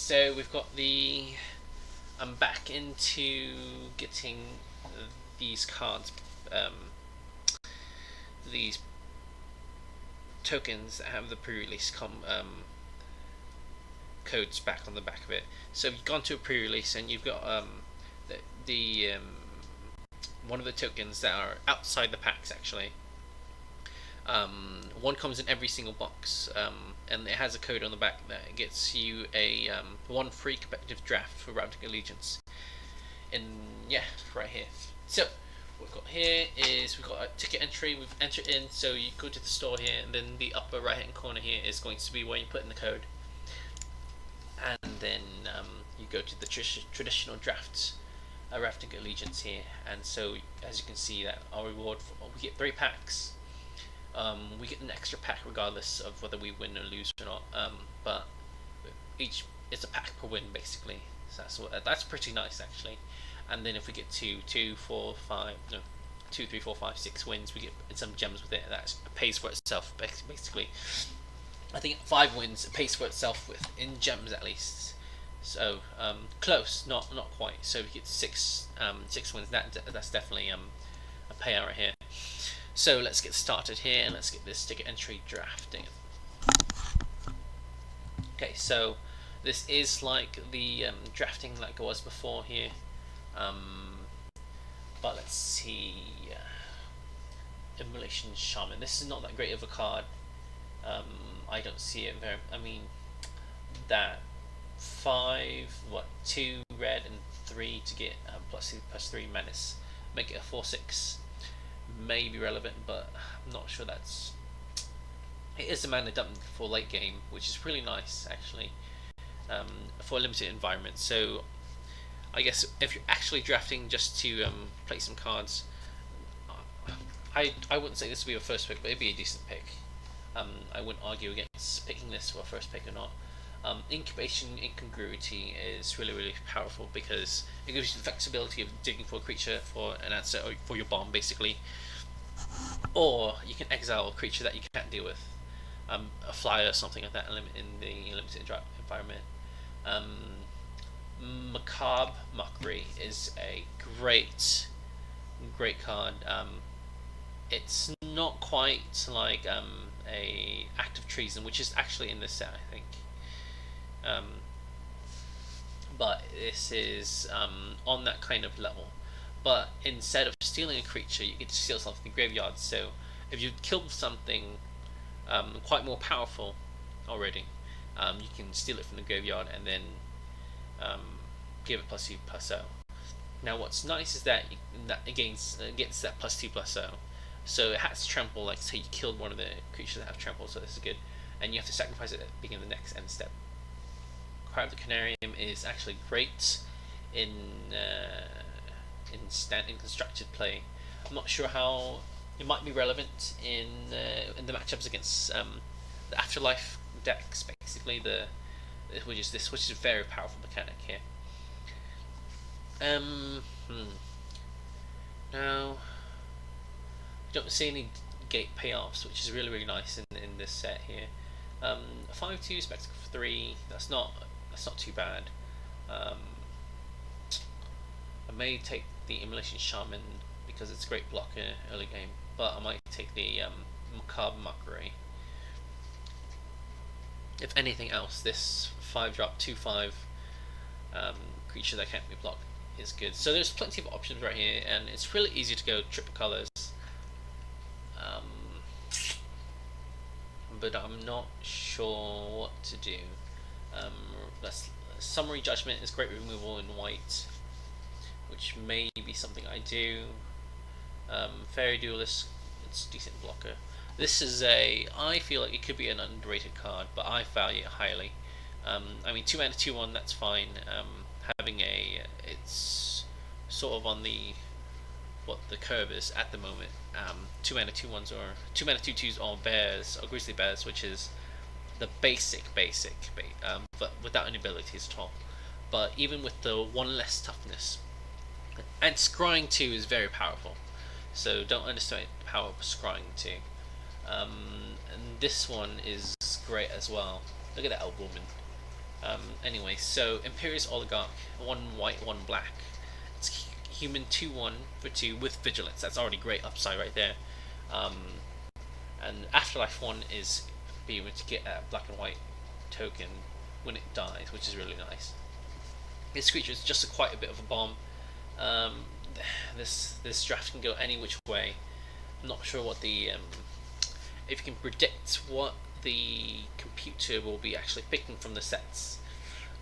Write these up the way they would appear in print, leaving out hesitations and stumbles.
so we've got the. I'm back into getting these cards, these tokens that have the pre-release codes back on the back of it. So you've gone to a pre-release and you've got the one of the tokens that are outside the packs actually. One comes in every single box, and it has a code on the back that gets you a one free competitive draft for Ravnica Allegiance. And yeah, right here. So what we've got here is we've got a ticket entry. We've entered in, so you go to the store here, and then the upper right hand corner here is going to be where you put in the code, and then you go to the traditional drafts. Ravnica Allegiance here, and so as you can see that our reward we get 3 packs. We get an extra pack regardless of whether we win or lose or not. But each it's a pack per win basically. So that's pretty nice actually. And then if we get 2, 3, 4, 5, 6 wins, we get some gems with it. That pays for itself basically. I think 5 wins it pays for itself in gems at least. So close, not quite. So we get 6 wins. That's definitely a payout right here. So let's get started here and let's get this ticket entry drafting. Okay, so this is like the drafting like it was before here, but let's see. Immolation Shaman. This is not that great of a card. I don't see it very. I mean, that 2 red and 3 to get +3 menace, make it a 4/6. May be relevant, but I'm not sure that's. It is a mana dump for late game, which is really nice actually, for a limited environment. So I guess if you're actually drafting just to play some cards, I wouldn't say this would be a first pick, but it'd be a decent pick. I wouldn't argue against picking this for a first pick or not. Incubation Incongruity is really powerful because it gives you the flexibility of digging for a creature for an answer or for your bomb basically, or you can exile a creature that you can't deal with, a flyer or something like that in the limited environment. Macabre Mockery is a great card. It's not quite like a Act of Treason, which is actually in this set I think. But this is on that kind of level. But instead of stealing a creature, you get to steal something from the graveyard. So if you've killed something quite more powerful already, you can steal it from the graveyard and then give it +2/+0. Now what's nice is that it gets that +2/+0. So it has trample, like say you killed one of the creatures that have trample, so this is good. And you have to sacrifice it at the beginning of the next end step. Cry of the Canarium is actually great in constructed play. I'm not sure how it might be relevant in the matchups against the Afterlife decks, basically which is a very powerful mechanic here. Now I don't see any gate payoffs, which is really nice in this set here. 5/2 Spectacle for 3. That's not too bad. I may take the Immolation Shaman because it's a great blocker early game, but I might take the Macabre Mockery. If anything else, this 5-drop 2/5 creature that can't be blocked is good. So there's plenty of options right here, and it's really easy to go triple colors. But I'm not sure what to do. Summary Judgment is great removal in white, which may be something I do. Fairy Duelist, it's a decent blocker. This is I feel like it could be an underrated card, but I value it highly. I mean, 2 mana 2/1, that's fine. Having it's sort of on what the curve is at the moment. 2 mana 2/1s or 2 mana 2/2s or bears or grizzly bears, which is the basic, but without any abilities at all. But even with the 1 less toughness, and scrying 2 is very powerful. So don't underestimate the power of scrying 2. And this one is great as well. Look at that old woman. Anyway, so Imperious Oligarch, 1 white, 1 black. It's human 2/1 for 2 with vigilance. That's already great upside right there. And Afterlife 1 is being able to get a black and white token when it dies, which is really nice. This creature is just quite a bit of a bomb. This draft can go any which way. I'm not sure what the if you can predict what the computer will be actually picking from the sets,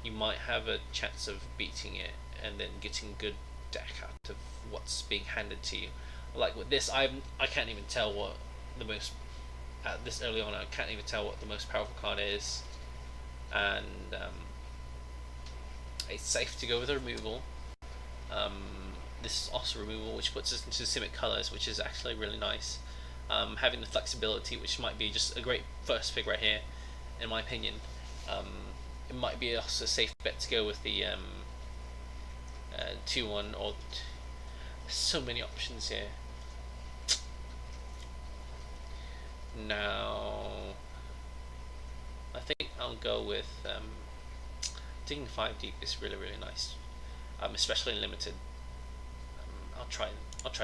you might have a chance of beating it and then getting a good deck out of what's being handed to you. Like with this, I can't even tell what the most this early on. I can't even tell what the most powerful card is, and it's safe to go with a removal. This is also removal, which puts us into Simic colors, which is actually really nice. Having the flexibility, which might be just a great first pick right here, in my opinion. It might be also a safe bet to go with the 2/1 or so many options here. Now, I think I'll go with digging 5 deep is really nice, especially in limited. I'll try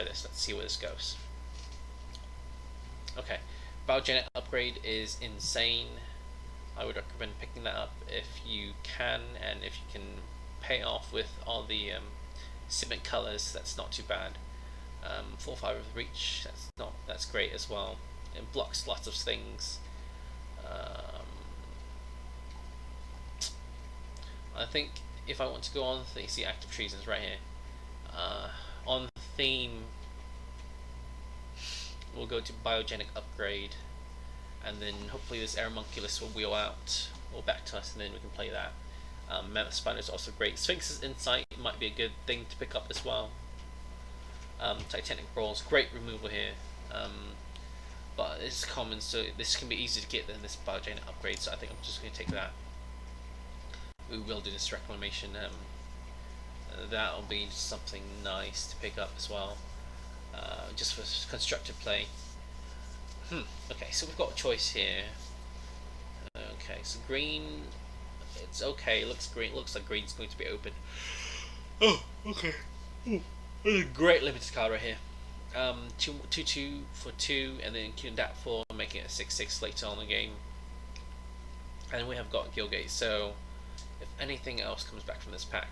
this. Let's see where this goes. Okay, Biogenic upgrade is insane. I would recommend picking that up if you can, and if you can pay off with all the Simic colors. That's not too bad. 4/5 with reach. That's great as well. It blocks lots of things. I think if I want to go on, you see active treasons right here. On theme, we'll go to Biogenic upgrade, and then hopefully this Aeromunculus will wheel out or back to us, and then we can play that. Mammoth Spider is also great. Sphinx's Insight might be a good thing to pick up as well. Titanic Brawls, great removal here. But it's common, so this can be easier to get than this Biogenic upgrade, so I think I'm just going to take that. We will do this Reclamation. That'll be something nice to pick up as well, just for constructive play. Okay, so we've got a choice here. Okay, so green, it's okay. It looks green. It looks like green's going to be open. Oh, okay. Ooh, great limited card right here. 2/2 for 2, and then Q that for making it a 6/6 later on in the game. And we have got Gilgate, so if anything else comes back from this pack,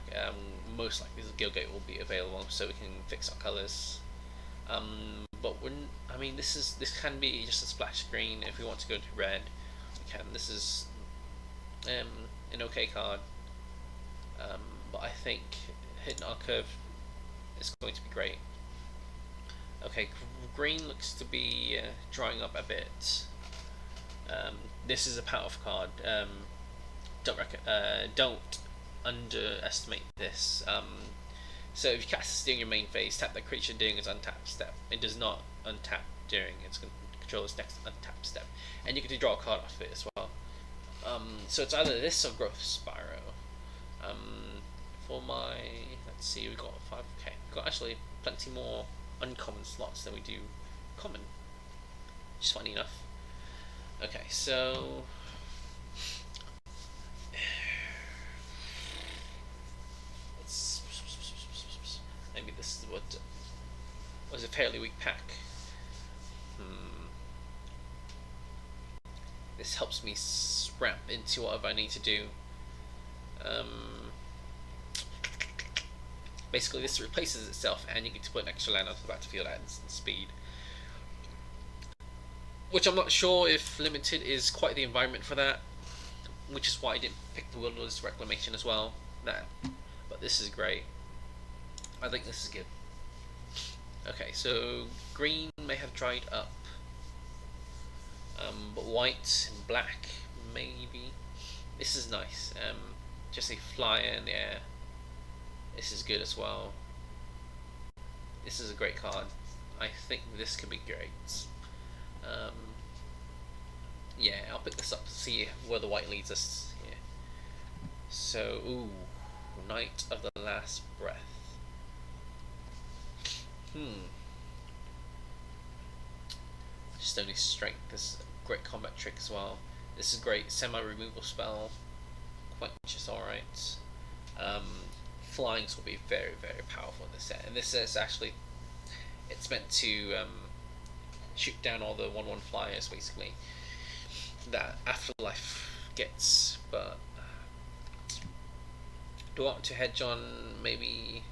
most likely the Gilgate will be available, so we can fix our colours. But I mean, this can be just a splash screen. If we want to go to red, we can. This is an okay card, but I think hitting our curve is going to be great. Okay, green looks to be drying up a bit. This is a powerful card. Don't underestimate this. So if you cast this during your main phase, tap that creature during its untap step. It does not untap during its controller's next untap step, and you can draw a card off it as well. So it's either this or Growth Spyro. For my, let's see, we've got 5. Okay, we've got actually plenty more uncommon slots than we do common, which is funny enough. Okay, so maybe this is what was a fairly weak pack. This helps me ramp into whatever I need to do. Basically, this replaces itself, and you get to put an extra land onto the battlefield at instant speed. Which I'm not sure if limited is quite the environment for that, which is why I didn't pick the Wilderness Reclamation as well. But this is great. I think this is good. Okay, so green may have dried up, but white and black maybe. This is nice. Just a flyer in the air. This is good as well. This is a great card. I think this could be great. Yeah, I'll pick this up to see where the white leads us here. So, Knight of the Last Breath. Stony Strength. This is a great combat trick as well. This is great semi-removal spell. which is alright. Flyings will be very, very powerful in this set, and this is actually, it's meant to shoot down all the 1/1 flyers basically that Afterlife gets. But do I want to hedge on maybe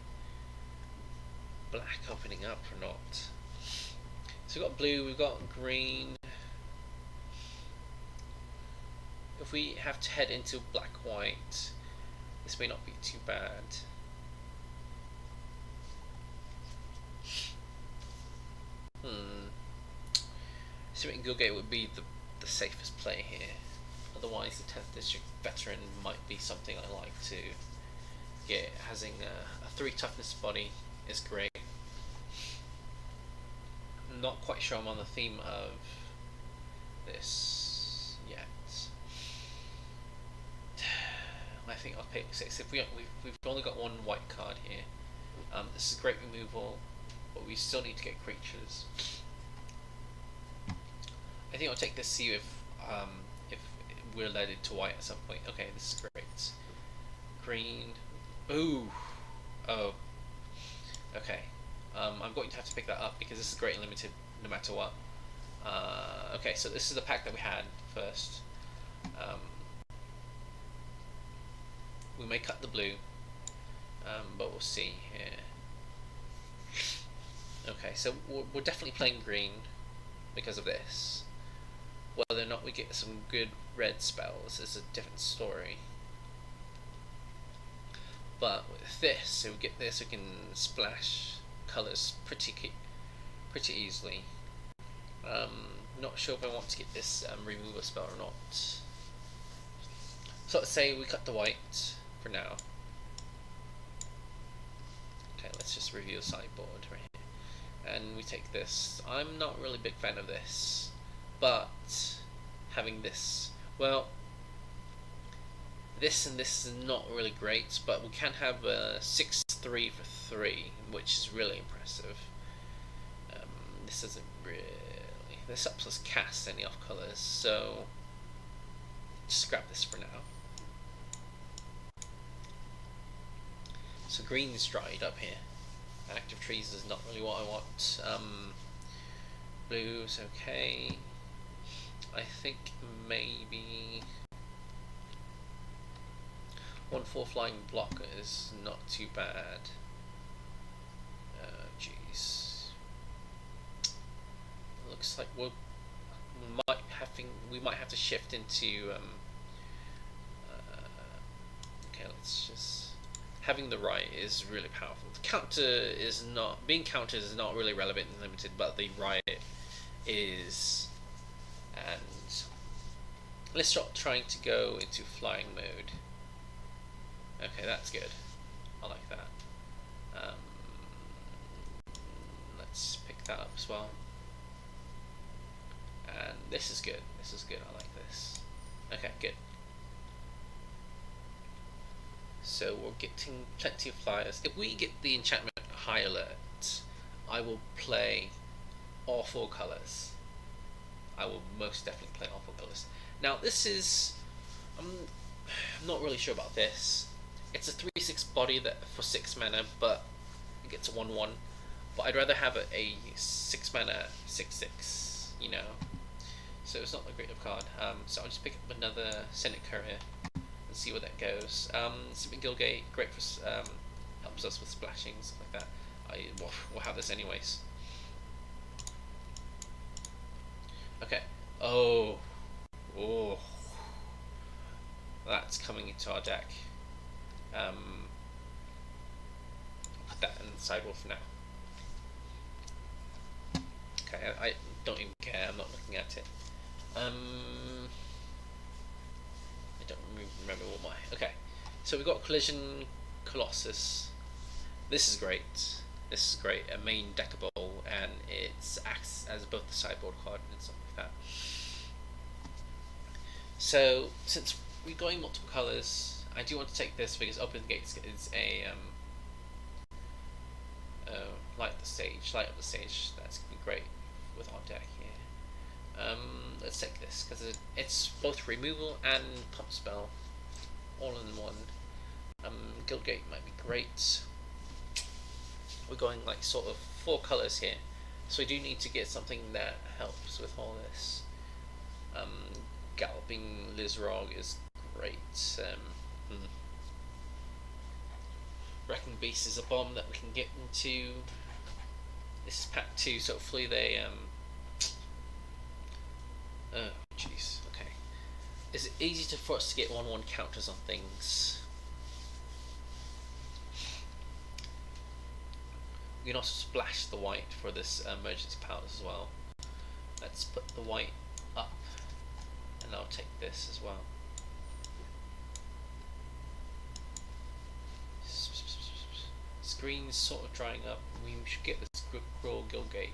black opening up or not? So we've got blue, we've got green. If we have to head into black-white, this may not be too bad. Submitting Gilgate would be the safest play here. Otherwise, the 10th District Veteran might be something I like to get. Having a 3 toughness body is great. I'm not quite sure I'm on the theme of this yet. I think I'll pick 6. If we've only got 1 white card here. This is great removal, but we still need to get creatures. I think I'll take this, see if we're led into white at some point. Okay, this is great. Green. Ooh. Oh. Okay. I'm going to have to pick that up because this is great and limited no matter what. Okay, so this is the pack that we had first. We may cut the blue, but we'll see here. Okay, so we're definitely playing green because of this. Whether or not we get some good red spells is a different story. But with this, if we get this, we can splash colours pretty easily. Not sure if I want to get this removal spell or not. So let's say we cut the white for now. Okay, let's just review the sideboard right here. And we take this. I'm not really a big fan of this, but having this, well, this and this is not really great, but we can have a 6/3 for 3, which is really impressive. This doesn't really, this helps us cast any off colours, so just grab this for now. So green's dried up here. Active trees is not really what I want. Blue's okay. I think maybe 1/4 flying blocker is not too bad. Jeez. Looks like we might have to shift into. Okay, let's just. Having the right is really powerful. The counter is not, being countered is not really relevant and limited, but the right is. And let's start trying to go into flying mode. Okay, that's good. I like that. Let's pick that up as well. And this is good. This is good. I like this. Okay, good. So we're getting plenty of flyers. If we get the enchantment high alert, I will play all 4 colours. I will most definitely play all 4 colours. Now this is, I'm not really sure about this. It's a 3/6 body that for 6 mana, but it gets a 1/1. But I'd rather have a 6 mana 6/6, you know. So it's not that great of a card. So I'll just pick up another Senate Courier and see where that goes. Submitting Gilgate, great for helps us with splashing, stuff like that. We'll have this anyways. Okay. Oh, that's coming into our deck. Put that in the sideboard for now. Okay, I don't even care. I'm not looking at it. I don't remember what my. Okay, so we've got Collision Colossus. This is great. This is great. A main deckable, and it acts as both the sideboard card and stuff like that. So since we're going multiple colors, I do want to take this because Open Gates is a light up the stage. That's gonna be great with our deck here. Let's take this because it's both removal and pump spell. all in one. Guildgate might be great. We're going like sort of 4 colours here, so we do need to get something that helps with all this. Galloping Lizrog is great. Wrecking Beast is a bomb that we can get into. This is pack 2, so hopefully they oh jeez, okay. Is it easy for us to get 1/1 counters on things? We can also splash the white for this emergency powers as well. Let's put the white up, and I'll take this as well. Screen's sort of drying up. We should get this Royal Guildgate.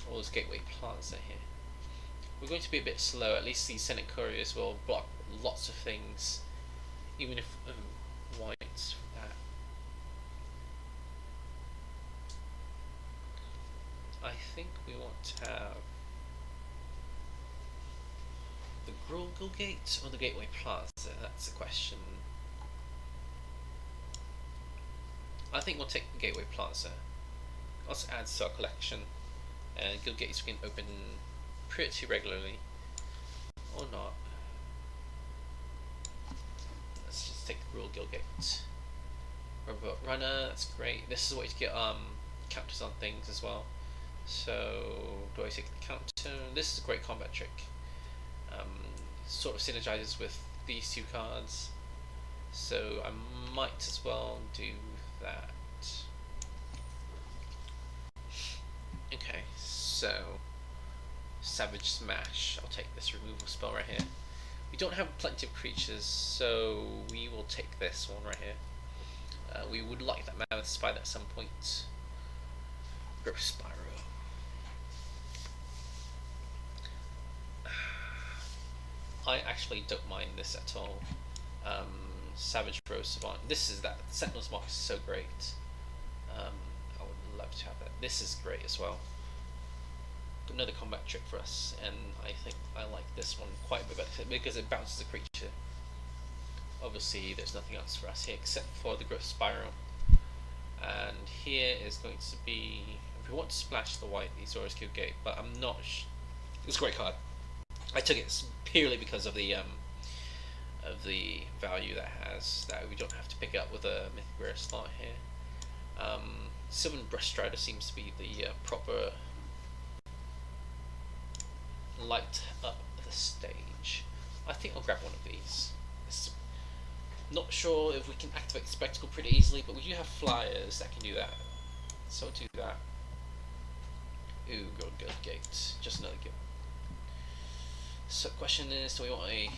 All this Gateway Plaza here. We're going to be a bit slow. At least these Senate Couriers will block lots of things, even if white's that. I think we want to have the Royal Guildgate or the Gateway Plaza. That's the question. I think we'll take the Gateway Plaza. Also adds to our collection, and Guildgates we can open pretty regularly, or not. Let's just take the Royal Guildgate. Robot Runner, that's great. This is a way to get counters on things as well. So do I take the counter? This is a great combat trick. Sort of synergizes with these 2 cards, so I might as well do that. Okay, so Savage Smash. I'll take this removal spell right here. We don't have plenty of creatures, so we will take this one right here. We would like that Mammoth Spider at some point. Growth Spyro. I actually don't mind this at all. Savage Rose Savant. This is that. Sentinel's Mark is so great. I would love to have that. This is great as well. Another combat trick for us, and I think I like this one quite a bit better because it bounces a creature. Obviously, there's nothing else for us here except for the Growth Spiral. And here is going to be, if we want to splash the white, the Azorius Guildgate, but I'm not. It's a great card. I took it purely because of the value that has, that we don't have to pick it up with a Mythic Rare slot here. Sylvan Brushstrider seems to be the proper light up the stage. I think I'll grab one of these. Not sure if we can activate Spectacle pretty easily, but we do have flyers that can do that. So I'll do that. Ooh, Guildgate. Just another guild. So the question is, do we want a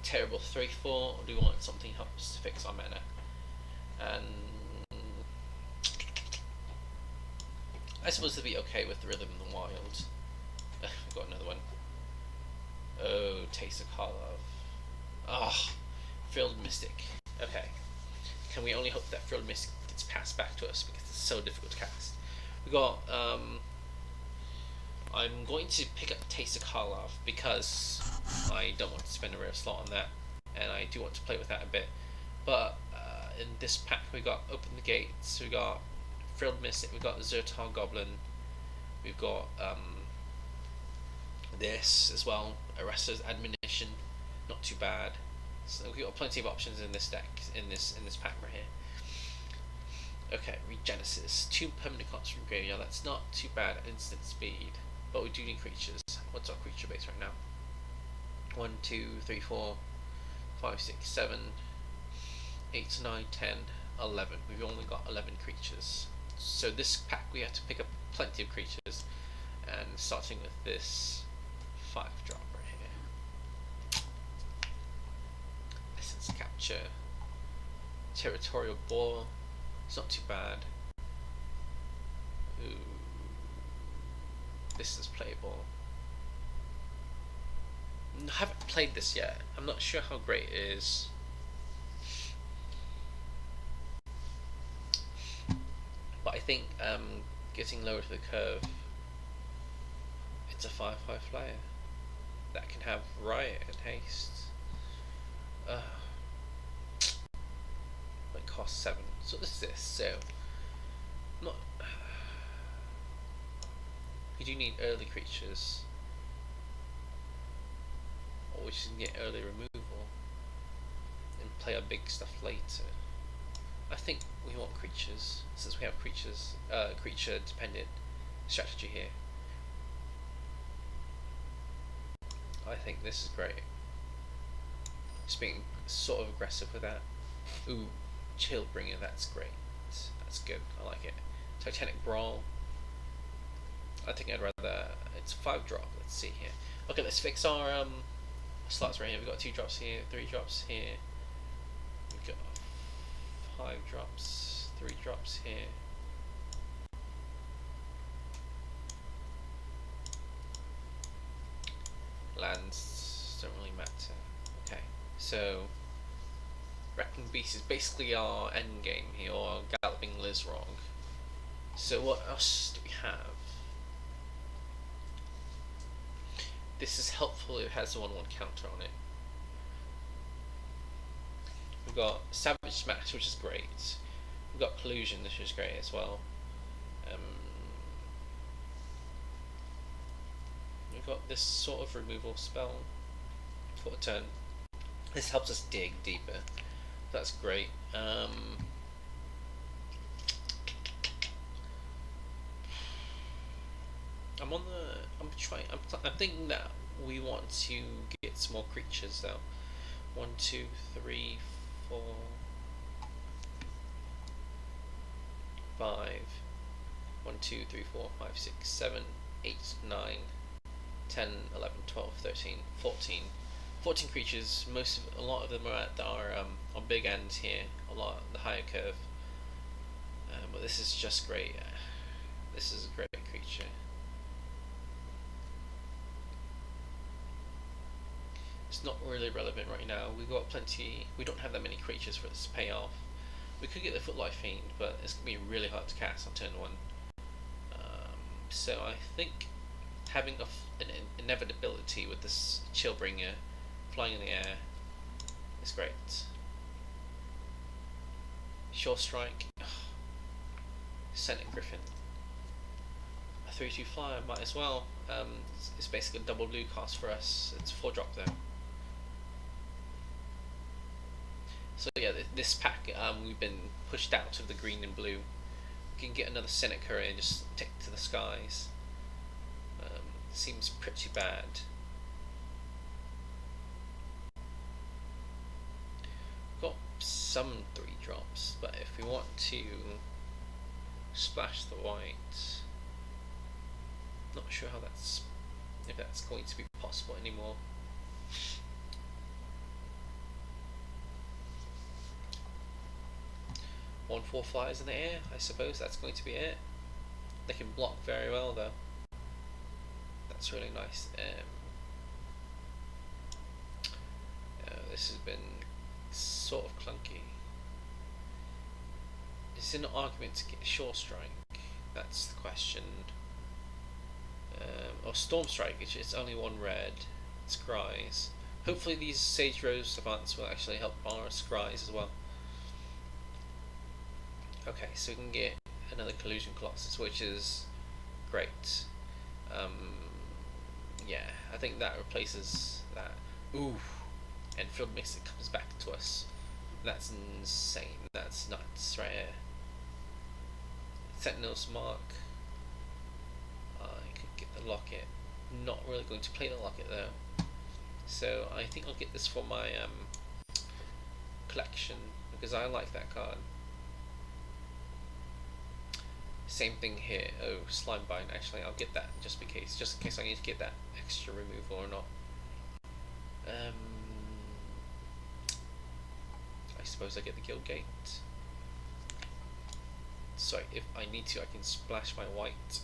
terrible 3/4, or do we want something helps to fix our mana? And I suppose to be okay with the Rhythm in the Wild. We've got another one. Oh, Taste of Karlov. Ah, Frilled Mystic. Okay. Can we only hope that Frilled Mystic gets passed back to us because it's so difficult to cast? We got I'm going to pick up Taste of Karlov because I don't want to spend a rare slot on that, and I do want to play with that a bit. But in this pack we got Open the Gates, we got Frilled Mystic, we got Zertal Goblin, we've got this as well, Arrester's Admonition, not too bad. So we've got plenty of options in this deck, in this pack right here. Okay, Regenesis, 2 permanent cards from graveyard. That's not too bad at instant speed, but we do need creatures. What's our creature base right now? 1, 2, 3, 4, 5, 6, 7, 8, 9, 10, 11. We've only got 11 creatures. So this pack we have to pick up plenty of creatures, and starting with this 5-drop right here. Essence Capture, Territorial Bore. It's not too bad. Ooh. This is playable. I haven't played this yet. I'm not sure how great it is. But I think getting lower to the curve, it's a 5/5 flyer that can have Riot and Haste. It costs 7. So this is this. So not. You do need early creatures, or we should get early removal and play our big stuff later. I think we want creatures, since we have creatures, creature dependent strategy here. I think this is great. Just being sort of aggressive with that. Ooh, Chillbringer, that's great. That's good, I like it. Titanic Brawl. I think I'd rather, it's 5-drop, let's see here. Okay, let's fix our slots right here. We've got 2 drops here, 3 drops here. We've got 5 drops, 3 drops here. Lands don't really matter. Okay, so Wrecking Beast is basically our end game here, or Galloping Lizrog. So what else do we have? This is helpful, it has a 1/1 counter on it. We've got Savage Smash, which is great. We've got Collusion, which is great as well. We've got this sort of removal spell for a turn. This helps us dig deeper. That's great. I'm thinking that we want to get some more creatures though. 1, 2, 3, 4, 5. 1, 2, 3, 4, 5, 6, 7, 8, 9, 10, 11, 12, 13, 14. 14 creatures. A lot of them are at our big end here. A lot of the higher curve. But this is just great. This is a great creature. It's not really relevant right now. We've got plenty. We don't have that many creatures for this to pay off. We could get the Footlight Fiend, but it's gonna be really hard to cast on turn 1. So I think having an inevitability with this Chillbringer flying in the air is great. Sure Strike. Senate Griffin. A 3/2 flyer, might as well. It's basically a double blue cost for us. It's 4-drop though. So yeah, this pack, we've been pushed out of the green and blue. We can get another Senate Courier and just take to the skies. Seems pretty bad. Got some 3-drops, but if we want to splash the white, not sure how if that's going to be possible anymore. One 4 flies in the air, I suppose that's going to be it. They can block very well though. That's really nice. This has been sort of clunky. Is it an argument to get Sure Strike? That's the question. Or Storm Strike, which is only 1 red. Scries. Hopefully these Sage Rose Savants will actually help our Scries as well. Okay, so we can get another Collusion Colossus, which is great. Yeah, I think that replaces that. Ooh, and Field Mystic comes back to us. That's insane. That's nuts right here. Sentinel's Mark. I could get the Locket. Not really going to play the Locket though. So I think I'll get this for my collection because I like that card. Same thing here. Oh, Slimebind. Actually, I'll get that just in case I need to get that extra removal or not. I suppose I get the Guildgate. So if I need to, I can splash my white.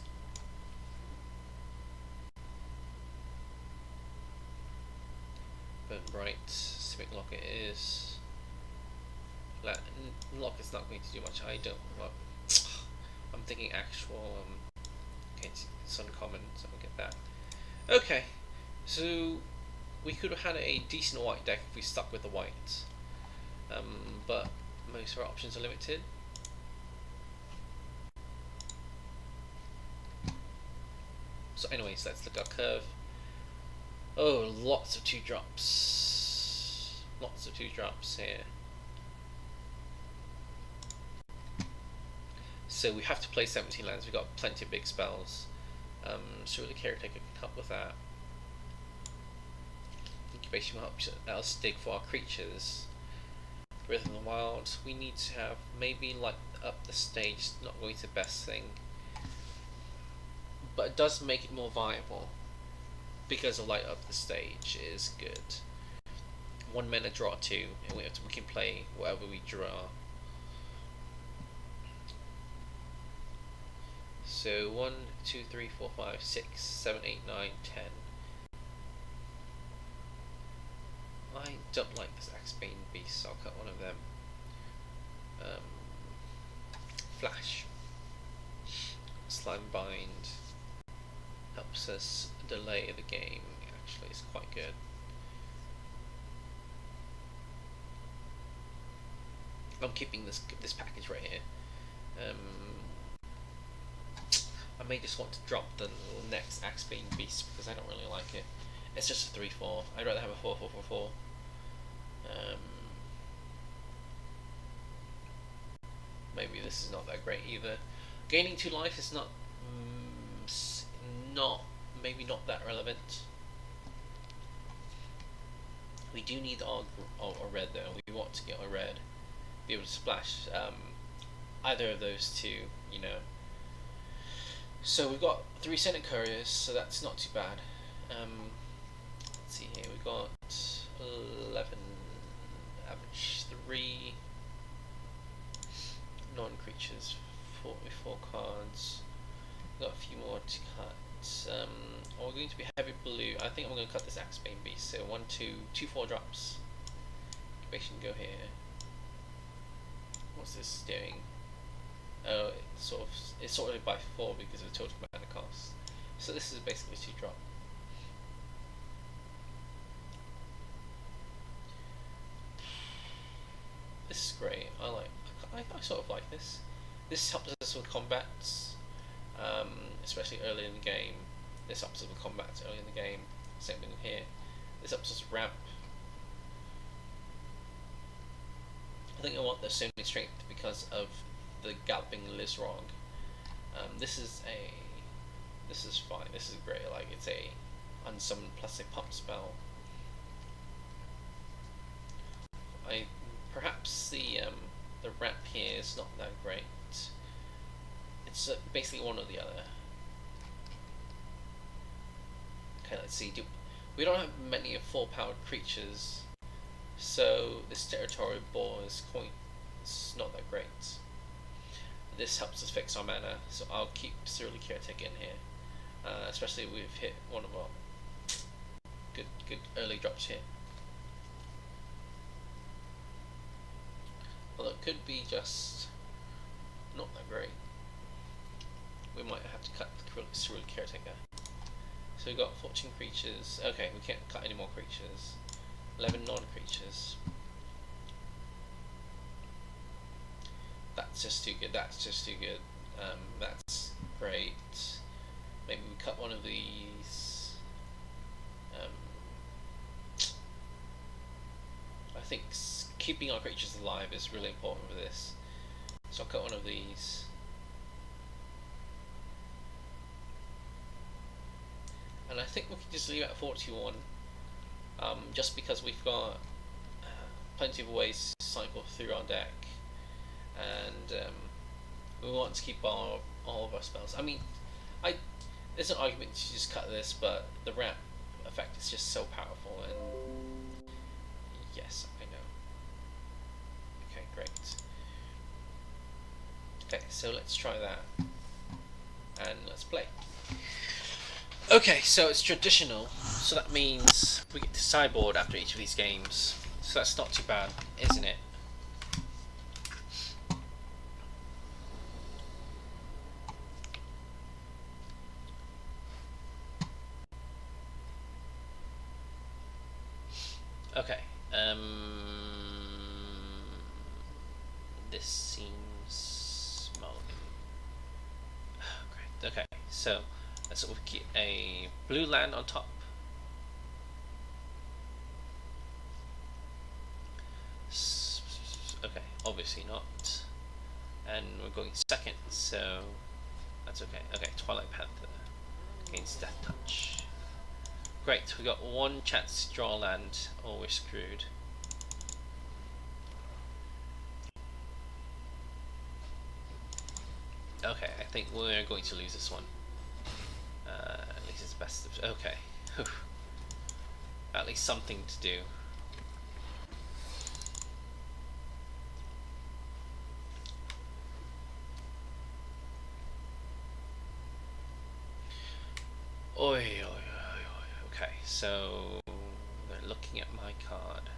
But right, Civic Locket is. Locket's not going to do much. I don't. Well, I'm thinking actual. Okay, it's uncommon, so I'll get that. Okay, so we could have had a decent white deck if we stuck with the white, but most of our options are limited. So anyways, let's look at our curve. Oh, lots of 2-drops. Lots of 2-drops here. So we have to play 17 lands. We've got plenty of big spells. So the Caretaker can help with that. Incubation will help us dig for our creatures. Rhythm of the Wild. We need to have maybe light up the stage. Not going to be the best thing, but it does make it more viable because of light up the stage is good. 1 mana draw 2, and we can play whatever we draw. So 1, 2, 3, 4, 5, 6, 7, 8, 9, 10. I don't like this Axebane Beast, so I'll cut one of them. Flash. Slime Bind helps us delay the game. Actually, it's quite good. I'm keeping this package right here. I may just want to drop the next Axebane Beast because I don't really like it. It's just a 3/4. I'd rather have a 4/4/4/4. Maybe this is not that great either. Gaining 2 life is maybe not that relevant. We do need our red though. We want to get our red, be able to splash either of those two, you know. So we've got 3 Senate Couriers, so that's not too bad. Let's see here, we've got 11 average 3 non-creatures, 44 cards. We've got a few more to cut. We're going to be heavy blue. I think I'm going to cut this Axebane Beast. So 1, 2, 2 4-drops. Incubation go here. What's this doing? Oh, it's sorted by 4 because of the total mana cost. So this is basically 2-drop. This is great. I sort of like this. This helps us with combats, especially early in the game. This helps us with combats early in the game. Same thing here. This helps us ramp. I think I want the Sony Strength because of the Galloping Lizrog. This is fine. This is great. Like, it's a unsummoned plus a pump spell. Perhaps the ramp here is not that great. It's basically one or the other. Okay, let's see. We don't have many of 4-powered creatures, so this Territorial Boar is not that great. This helps us fix our mana, so I'll keep Surly Caretaker in here, especially if we've hit one of our good early drops here. Although it could be just not that great. We might have to cut the Surly Caretaker. So we've got 14 creatures. Okay, we can't cut any more creatures. 11 non-creatures. That's just too good. That's just too good. That's great. Maybe we cut one of these. I think keeping our creatures alive is really important for this. So I'll cut one of these. And I think we can just leave it at 41, just because we've got plenty of ways to cycle through our deck, and we want to keep all of our spells. I mean, there's an argument to just cut this, but the ramp effect is just so powerful, and yes, I know. Okay, great. Okay, so let's try that, and let's play. Okay, so it's traditional, so that means we get to sideboard after each of these games. So that's not too bad, isn't it? Okay. This seems great. Okay, so let's keep a blue land on top. Okay, obviously not. And we're going second, so that's okay. Okay, Twilight Panther against Death Touch. Great, we got one chance to draw land, or we're screwed. Okay, I think we're going to lose this one. At least it's best of... Okay. At least something to do. Oi, oi, oi, oi. Okay, so they're looking at my card.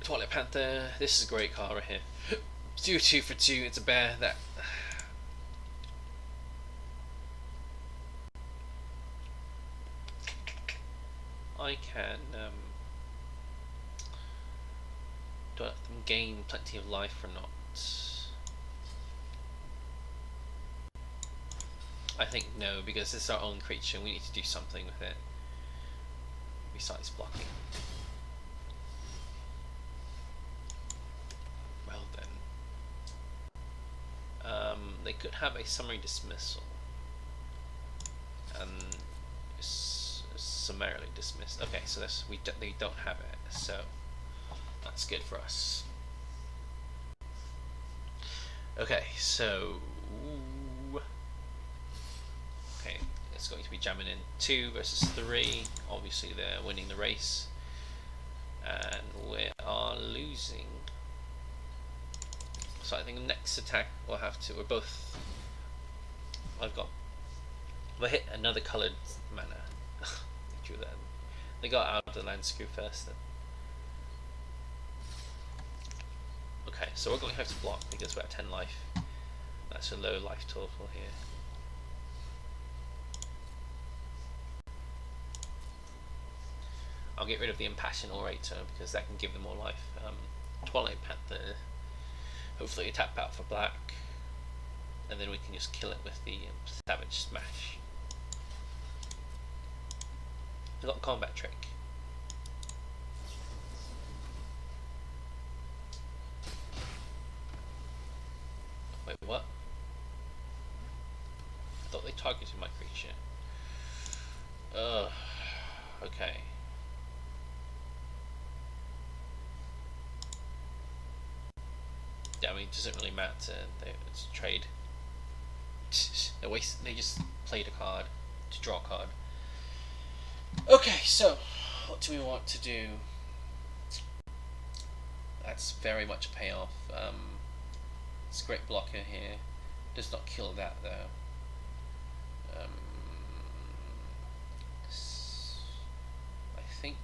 Twilight Panther, this is a great card right here. Do 2 for 2, it's a bear that... I can do I let them gain plenty of life or not? I think no, because it's our own creature and we need to do something with it besides blocking. Well then. They could have a summary dismissal and summarily dismissed. Okay, so they don't have it, so that's good for us. Okay, so okay, it's going to be jamming in 2 versus 3. Obviously, they're winning the race, and we are losing. So I think the next attack we'll have to. We're both. We'll hit another coloured mana. Drew that. They got out of the land screw first. Then. Okay, so we're going to have to block because we're at 10 life. That's a low life total here. I'll get rid of the Impassioned Orator because that can give them more life. Twilight Panther. Hopefully, tap out for black, and then we can just kill it with the Savage Smash. I got Combat Trick. Wait, what? I thought they targeted my creature. Ugh. Okay. Yeah, I mean, it doesn't really matter. It's a trade. They just played a card to draw a card. Okay, so what do we want to do? That's very much a payoff. It's a great blocker here. Does not kill that though. I think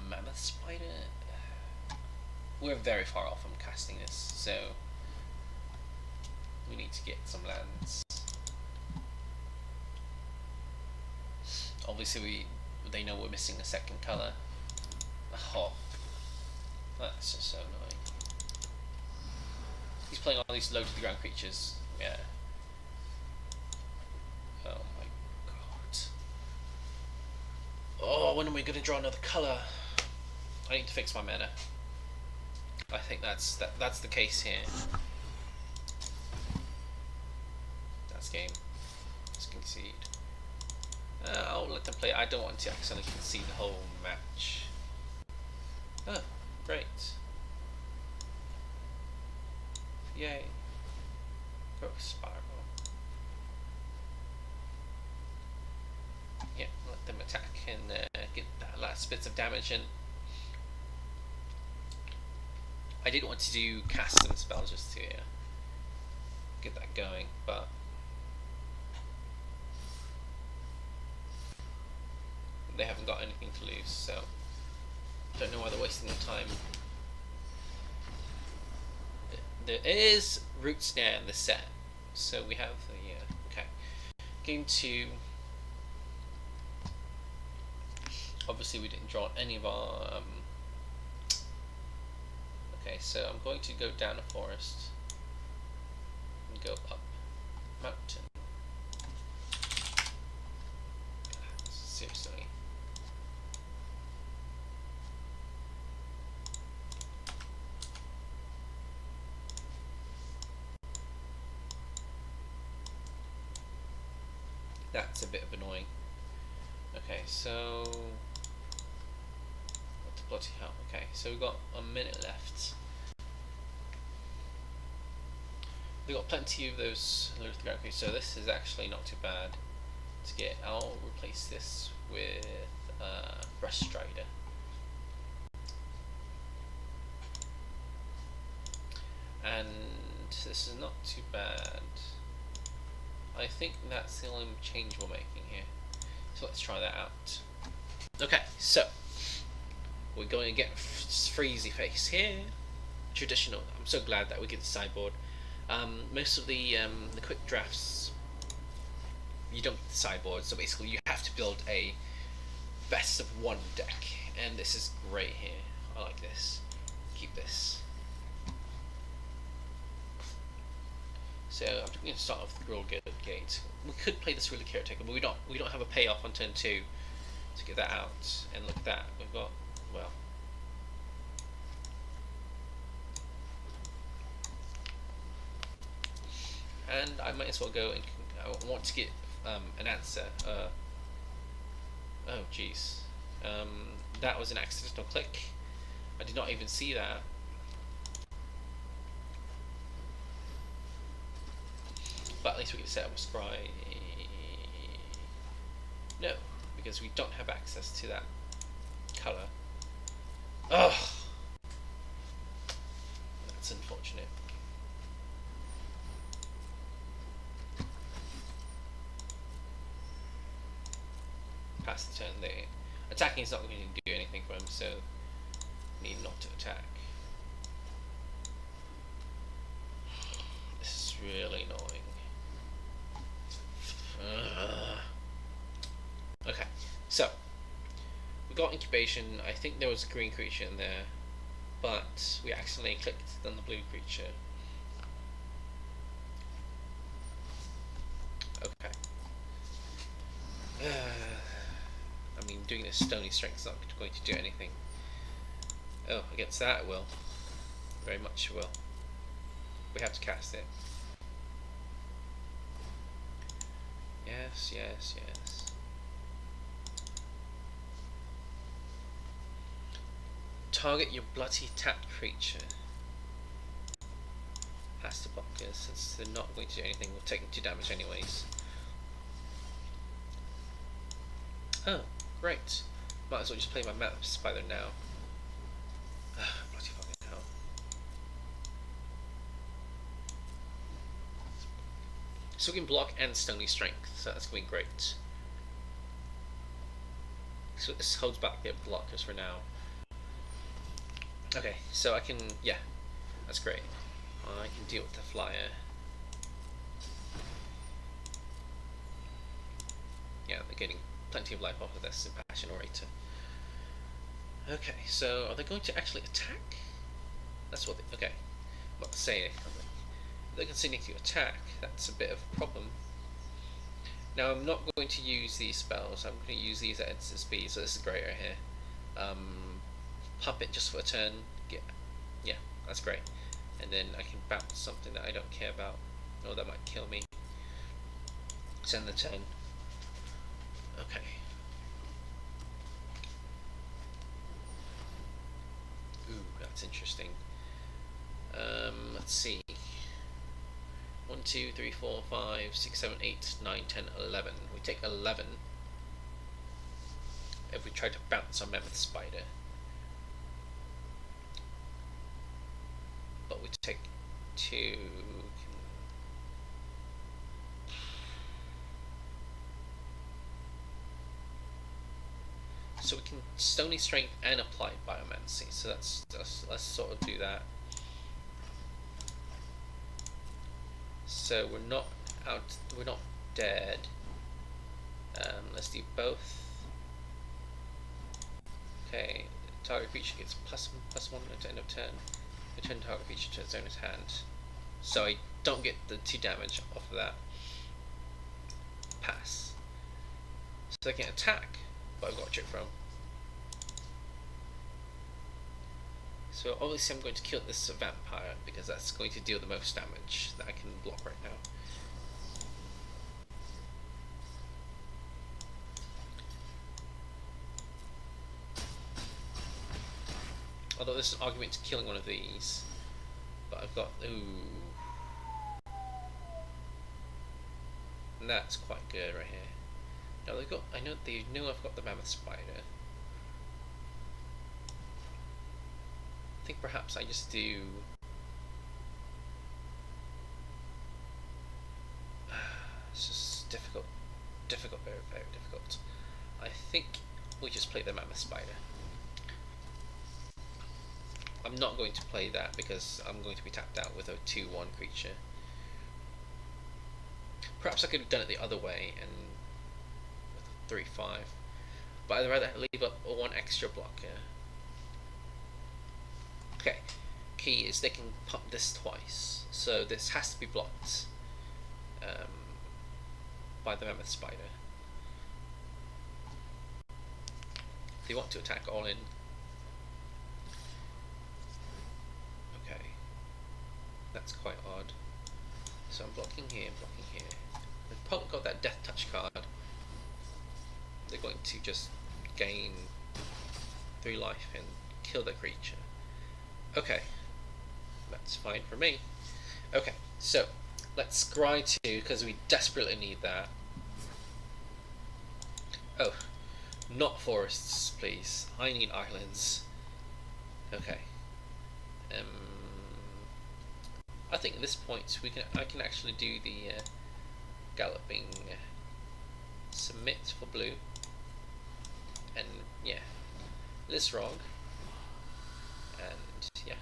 Mammoth Spider. We're very far off from casting this, so we need to get some lands. Obviously, they know we're missing a second color. Oh, that's just so annoying. He's playing all these low to the ground creatures. Yeah. Oh my god. Oh, when are we gonna draw another color? I need to fix my mana. I think that's the case here. That's game. Let's concede. I'll let them play. I don't want to accidentally concede the whole match. Oh, great. Yay. Growth Spiral. Yeah, let them attack and get that last bits of damage in. I did want to do cast some spells just to get that going, but they haven't got anything to lose, so don't know why they're wasting their time. There is Root Snare in the set, so we have the okay. going to... Obviously we didn't draw any of our... Okay, so I'm going to go down a forest and go up mountain. Seriously. That's a bit of annoying. Okay, so what the bloody hell? Okay, so we've got a minute left. We've got plenty of those little. Okay, so this is actually not too bad to get. I'll replace this with Breast Strider. And this is not too bad. I think that's the only change we're making here. So let's try that out. Okay, so we're going to get Freezy Face here. Traditional. I'm so glad that we get the sideboard. Most of the quick drafts, you don't get the sideboard, so basically you have to build a best of one deck, and this is great here. I like this. Keep this. So I'm going to start off with the Gruul Gate. We could play this really caretaker, but we don't have a payoff on turn 2 to get that out. And look at that, we've got, well, and I might as well go and I want to get an answer. Oh jeez, that was an accidental click. I did not even see that. But at least we can set up a scry. No, because we don't have access to that colour. Ugh, that's unfortunate. Pass the turn there. Attacking is not going to do anything for him, so need not to attack. This is really annoying. Okay, so we got incubation. I think there was a green creature in there, but we accidentally clicked on the blue creature. Okay. I mean, doing this Stony Strength is not going to do anything. Oh, against that it will. Very much it will. We have to cast it. Yes, yes, yes. Target your bloody tapped creature. Has to block us, since they're not going to do anything. We'll take 2 damage anyways. Oh, great. Might as well just play my map spider now. Bloody fucking hell. So we can block and Stony Strength, so that's going to be great. So this holds back the blockers for now. Okay, so I can, yeah, that's great. I can deal with the flyer. Yeah, they're getting plenty of life off of this Impassion Orator. Okay, so are they going to actually attack? That's what they, okay. I'm about to say, if they're continuing to attack, that's a bit of a problem. Now I'm not going to use these spells, I'm going to use these at instant speed, so this is great right here. Pump it just for a turn, yeah, that's great. And then I can bounce something that I don't care about, or that might kill me. Send the turn. Okay. Ooh, that's interesting. Let's see. 1, 2, 3, 4, 5, 6, 7, 8, 9, 10, 11. We take 11 if we try to bounce on Mammoth Spider. But we take 2. So we can Stony Strength and apply Biomancy. So let's sort of do that. So we're not out. We're not dead. Let's do both. Okay, target creature gets +1/+1 at the end of turn. Return target creature to its owner's hand. So I don't get the 2 damage off of that. Pass. So I can attack, but I've got a trick from. So obviously I'm going to kill this vampire because that's going to deal the most damage that I can block right now. Although there's an argument to killing one of these, but I've got and that's quite good right here. Now they've got. I know they know I've got the mammoth spider. I think perhaps I just do. It's just difficult, very, very difficult. I think we just play the mammoth spider. I'm not going to play that because I'm going to be tapped out with a 2/1 creature. Perhaps I could have done it the other way and with a 3/5, but I'd rather leave up 1 extra blocker. Okay, key is they can pump this twice, so this has to be blocked by the mammoth spider. They want to attack all in. Okay, that's quite odd. So I'm blocking here, blocking here. They've probably got that death touch card. They're going to just gain 3 life and kill the creature. Okay, that's fine for me. Okay, so let's scry 2 because we desperately need that. Oh, not forests, please. I need islands. Okay. I think at this point I can actually do the galloping submit for blue, and yeah, this wrong, and yeah.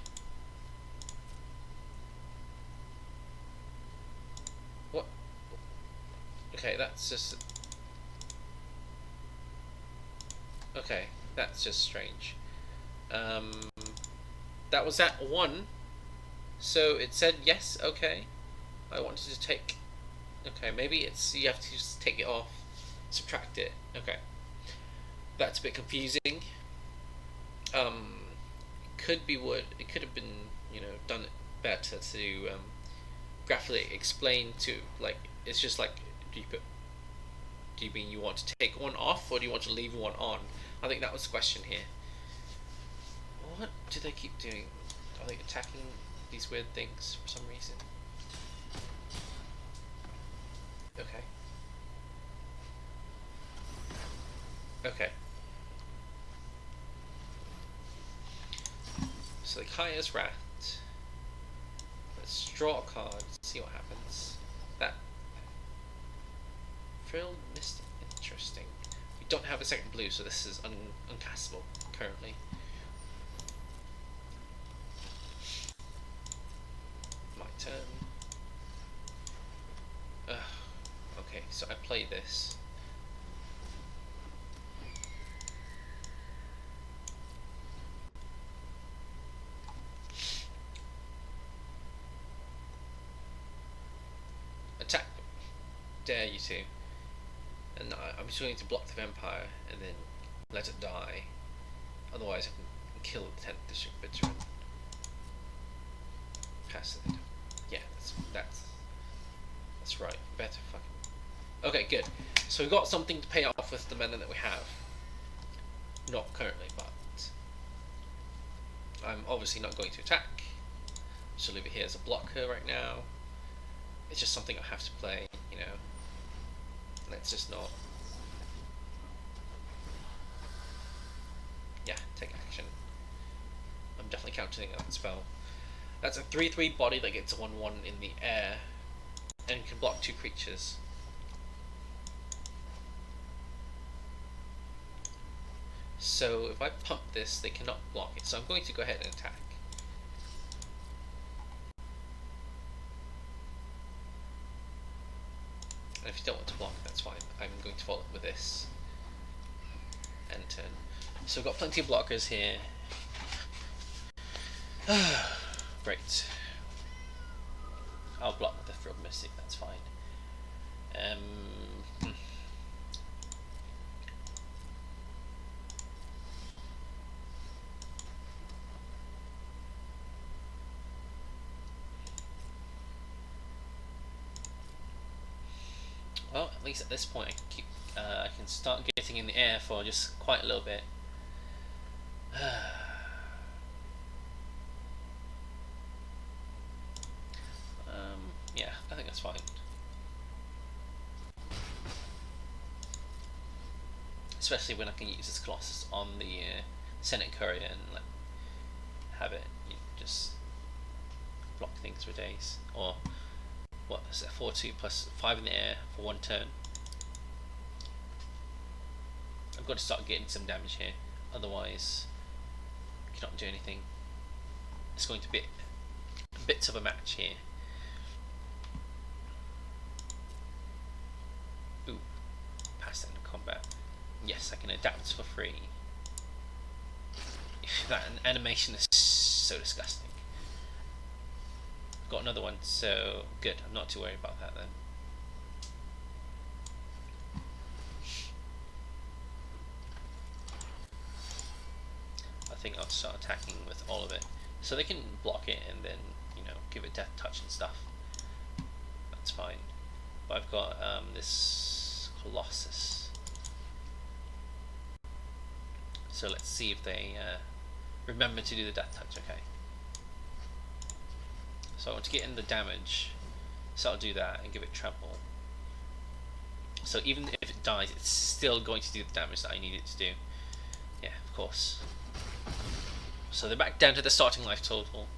What? Okay, that's just. Okay, that's just strange. That was at 1. So it said yes, okay. I wanted to take. Okay, maybe it's you have to just take it off, subtract it. Okay, that's a bit confusing. Could be wood. It could have been done better to graphically explain to it's just like do you mean you want to take 1 off or do you want to leave 1 on? I think that was the question here. What do they keep doing? Are they attacking these weird things for some reason? Okay. Okay. So the Kaya's Rat. Let's draw a card, see what happens. That Frilled Mystic, interesting. We don't have a second blue, so this is uncastable currently. My turn. Okay, so I play this. Attack. Dare you to. And I'm just going to block the vampire and then let it die. Otherwise I can kill the 10th district veteran. Pass it. Yeah, that's right. Better fucking. Okay, good. So we've got something to pay off with the mana that we have. Not currently, but I'm obviously not going to attack. So leave it here as a blocker right now. It's just something I have to play, Let's just not. Yeah, take action. I'm definitely countering that spell. That's a 3/3 body that gets a 1/1 in the air and can block 2 creatures. So if I pump this, they cannot block it. So I'm going to go ahead and attack. And if you don't want to block, that's fine. I'm going to follow up with this. So we've got plenty of blockers here. Great. I'll block the Thrilled Mystic, that's fine. Well, at least at this point, I can start getting in the air for just quite a little bit. Yeah, I think that's fine. Especially when I can use this Colossus on the Senate Courier and like have it just block things for days. Or what is it, 4/2 plus 5 in the air for 1 turn. I've got to start getting some damage here, otherwise I cannot do anything. It's going to be bits of a match here. Ooh, pass that into combat. Yes, I can adapt for free. That animation is so disgusting. I've got another one, so good. I'm not too worried about that then. I think I'll start attacking with all of it, so they can block it and then give it death touch and stuff. That's fine. But I've got this Colossus. So let's see if they remember to do the death touch. Okay. So I want to get in the damage, so I'll do that and give it trample. So even if it dies, it's still going to do the damage that I need it to do. Yeah, of course. So they're back down to the starting life total,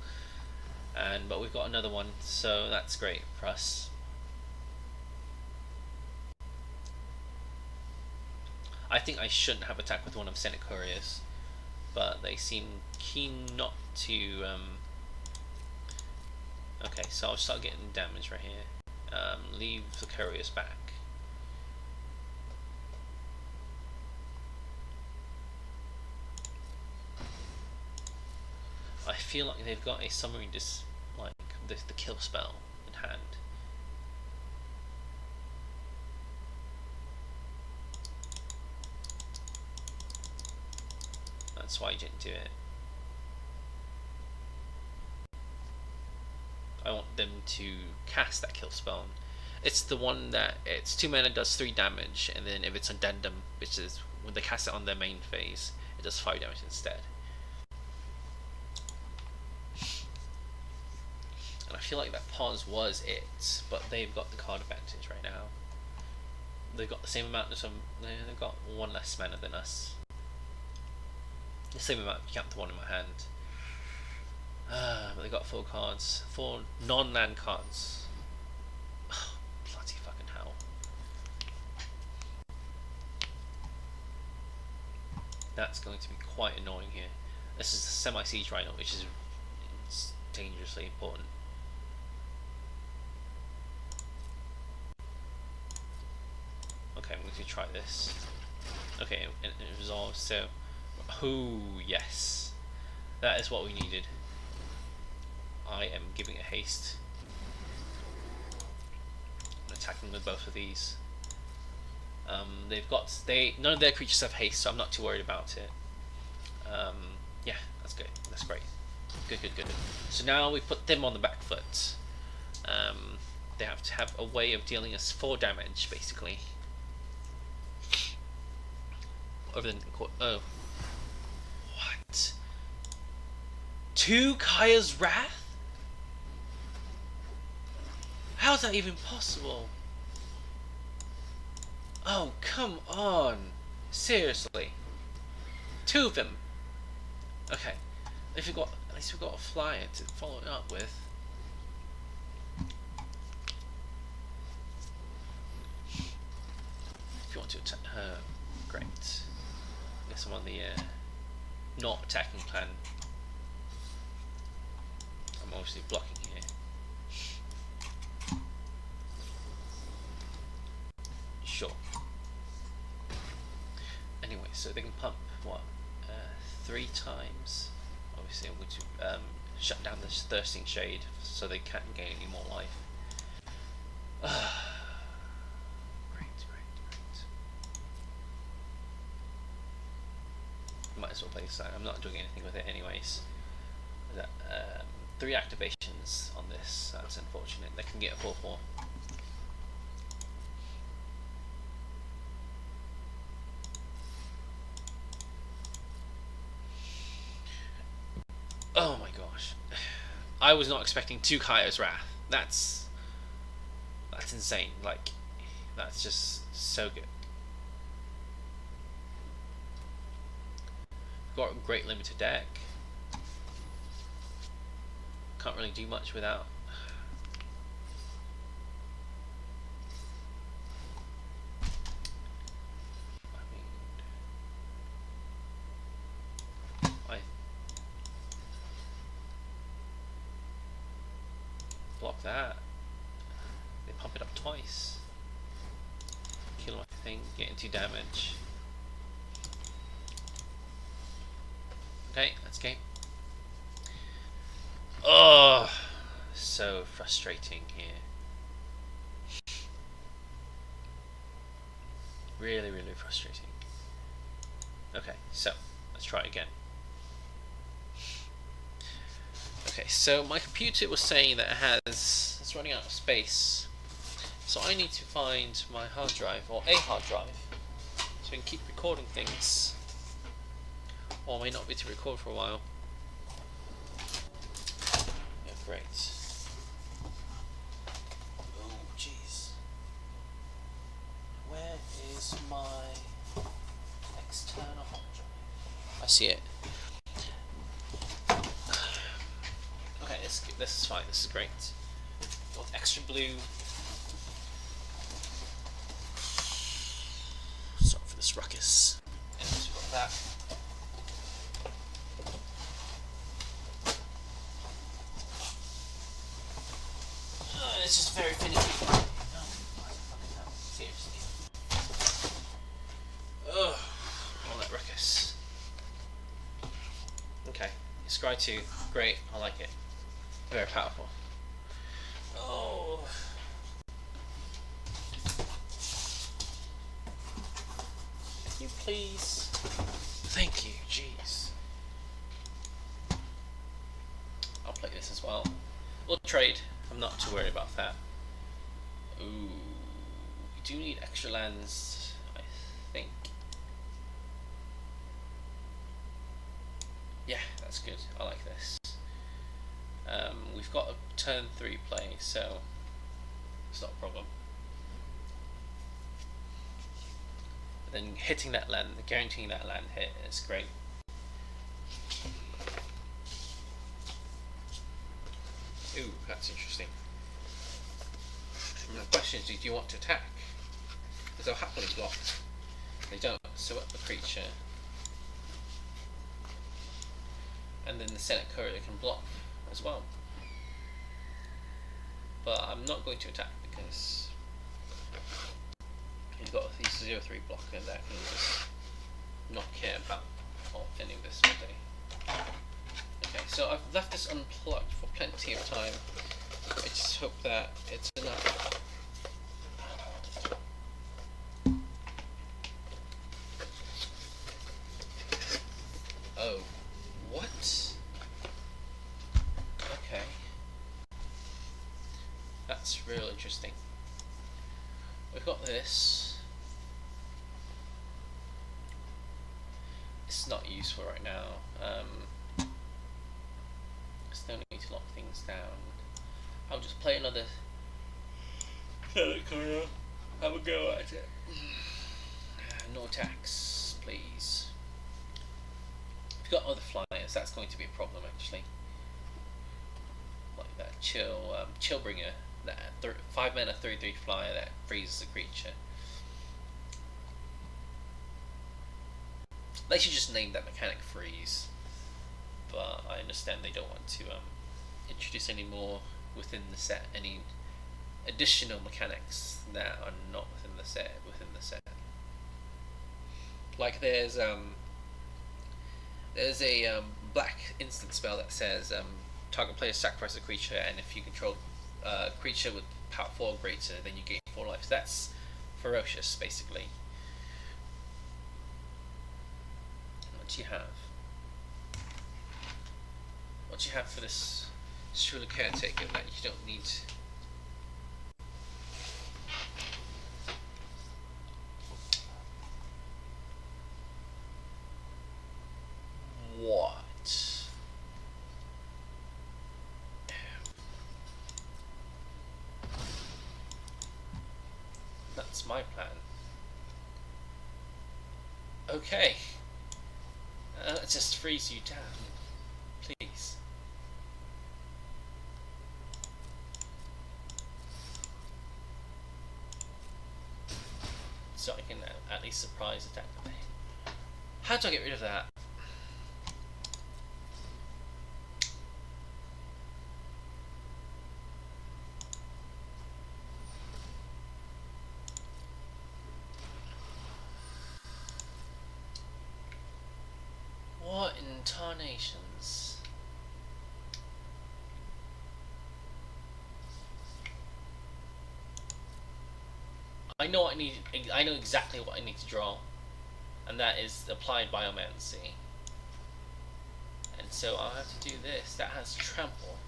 but we've got another one, so that's great for us. I think I shouldn't have attacked with one of Senate Couriers, but they seem keen not to. Okay, so I'll start getting damage right here. Leave the Couriers back. I feel like they've got a summary like the kill spell in hand. That's why you didn't do it. I want them to cast that kill spell. It's the one that it's 2 mana, does 3 damage, and then if it's addendum, which is when they cast it on their main phase, it does 5 damage instead. And I feel like that pause was it, but they've got the card advantage right now. They've got the same amount of they've got 1 less mana than us. The same amount if you count the one in my hand. But they got 4 cards, 4 non-land cards. Oh, bloody fucking hell! That's going to be quite annoying here. This is a semi-siege rhino, which is dangerously important. Okay, I'm going to try this. Okay, and it resolves. So, oh yes, that is what we needed. I am giving a haste. I'm attacking with both of these. None of their creatures have haste, so I'm not too worried about it. Yeah, that's good. That's great. Good. So now we put them on the back foot. They have to have a way of dealing us 4 damage, basically. Other than oh, what? 2 Kaya's Wrath? How's that even possible? Oh, come on. Seriously. 2 of them. Okay. At least we've got a flyer to follow it up with. If you want to attack her, great. I guess I'm on the not attacking plan. I'm obviously blocking here. Sure. Anyway, so they can pump what? times. Obviously, I'm going to shut down this Thirsting Shade so they can't gain any more life. Great. Might as well play this side. I'm not doing anything with it anyways. That 3 activations on this. That's unfortunate. They can get a 4/4. Oh my gosh. I was not expecting 2 Kaya's Wrath. That's insane. Like, that's just so good. Got a great limited deck. Can't really do much without. Block that. They pump it up twice. Kill my thing, get into damage. Okay, that's game. Oh, so frustrating here. Really frustrating. Okay, so let's try again. Okay, so my computer was saying that it's running out of space, so I need to find my hard drive, or a hard drive, so I can keep recording things, or I may not be to record for a while. Yeah, great. Oh, jeez. Where is my external hard drive? I see it. Okay, this is fine. This is great. Got extra blue. Sorry for this ruckus. And we've got that. It's just very finicky. Seriously. Ugh, all that ruckus. Okay, Scry 2, great, I like it. Very powerful. Oh. Can you please? Thank you, jeez. I'll play this as well. We'll trade. I'm not too worried about that. Ooh. We do need extra lands, I think. Yeah, that's good. I like this. We've got a turn 3 play, so it's not a problem. But then hitting that land, guaranteeing that land hit is great. Ooh, that's interesting. And the question is, do you want to attack? Because they'll happily block. They don't, so up the creature. And then the Senate Courier can block as well. But I'm not going to attack because he's got a 0/3 blocker that can just not care about any of this all day. Okay, so I've left this unplugged for plenty of time. I just hope that it's enough. Oh, what? Okay. That's real interesting. We've got this. It's not useful right now. Still need to lock things down. I'll just play another career. Have a go at it. No attacks, please. If you've got other flyers, that's going to be a problem actually. Like that Chillbringer, that 5 mana 3/3 flyer that freezes a creature. They should just name that mechanic freeze. But I understand they don't want to introduce any more within the set, any additional mechanics that are not within the set. Like there's There's a black instant spell that says target player sacrifice a creature, and if you control a creature with power 4 or greater, then you gain 4 life. So that's ferocious, basically. What do you have? What do you have for this Shula Caretaker that you don't need? What? That's my plan. Okay. Let's just freeze you down, please. So I can at least surprise attack them. How do I get rid of that? What in tarnations? I know what I need. I know exactly what I need to draw, and that is applied biomancy. And so I'll have to do this. That has trample.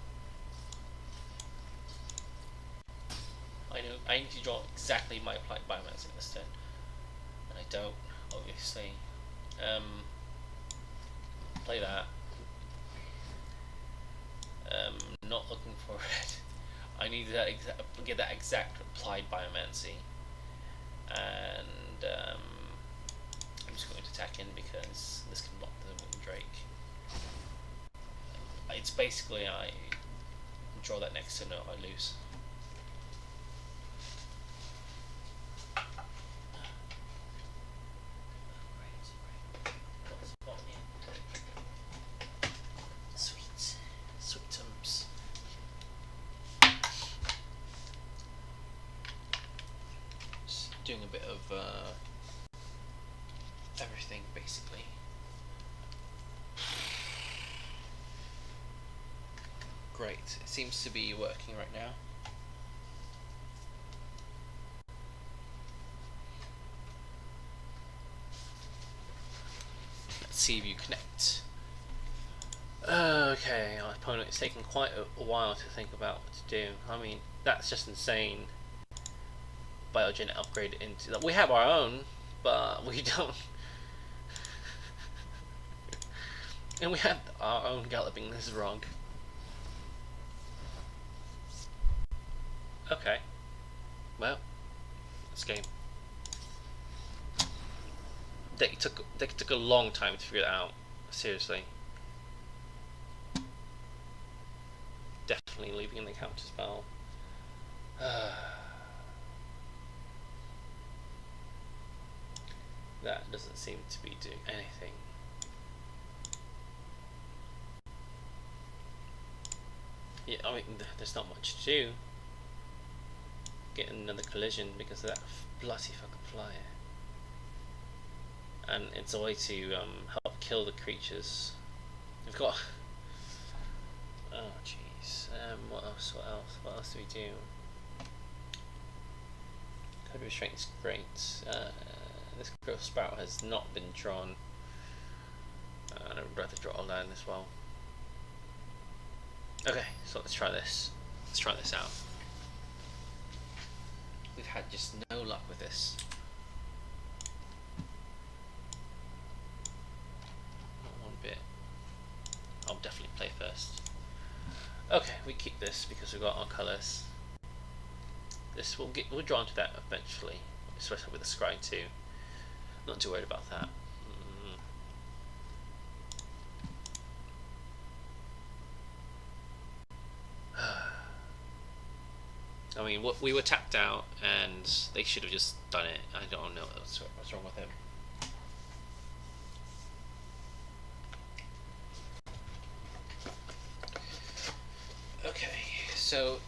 I know I need to draw exactly my applied biomancy this turn, and I don't, obviously. Play that. Not looking for it. I need to get that exact applied biomancy, and I'm just going to attack in because this can block the Winged Drake. It's basically I draw that next turn, I lose. Doing a bit of everything, basically. Great, it seems to be working right now. Let's see if you connect. Okay, our opponent is taking quite a while to think about what to do. I mean, that's just insane. Biogen upgrade into that. We have our own, but we don't. And we have our own galloping. This is wrong. Okay. Well, this game. They took a long time to figure it out. Seriously. Definitely leaving in the counter spell. That doesn't seem to be doing anything. Yeah, I mean, there's not much to do. Get another collision because of that bloody fucking flyer. And it's a way to help kill the creatures. We've got... Oh, jeez. What else? What else? What else do we do? Code Restraint is great. This Growth Sprout has not been drawn. And I'd rather draw a land as well. Okay, so let's try this. Let's try this out. We've had just no luck with this. Not one bit. I'll definitely play first. Okay, we keep this because we've got our colours. This we'll draw into that eventually, especially with the scry too. Not too worried about that. I mean, we were tapped out, and they should have just done it. I don't know what's wrong with him. Okay, so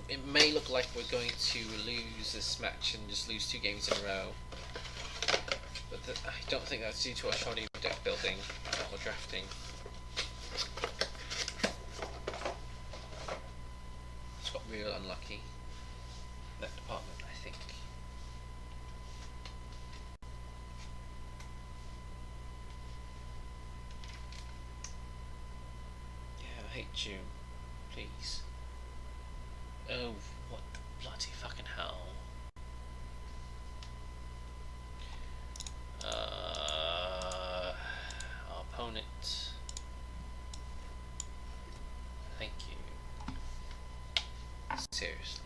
it may look like we're going to lose this match and just lose 2 games in a row. But I don't think that's due to our shoddy deck building or drafting. hate you. Please. Oh, what the bloody fucking hell. Our opponent. Thank you. Seriously.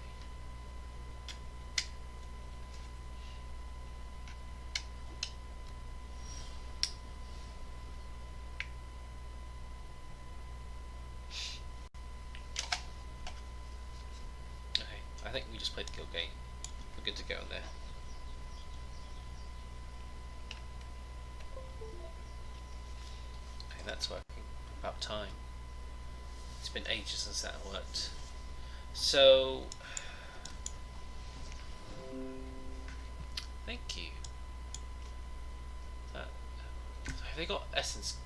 Okay, I think we just played the kill game. We're good to go there. Okay, that's working. About time. It's been ages since that worked. So, thank you. Have they got essence?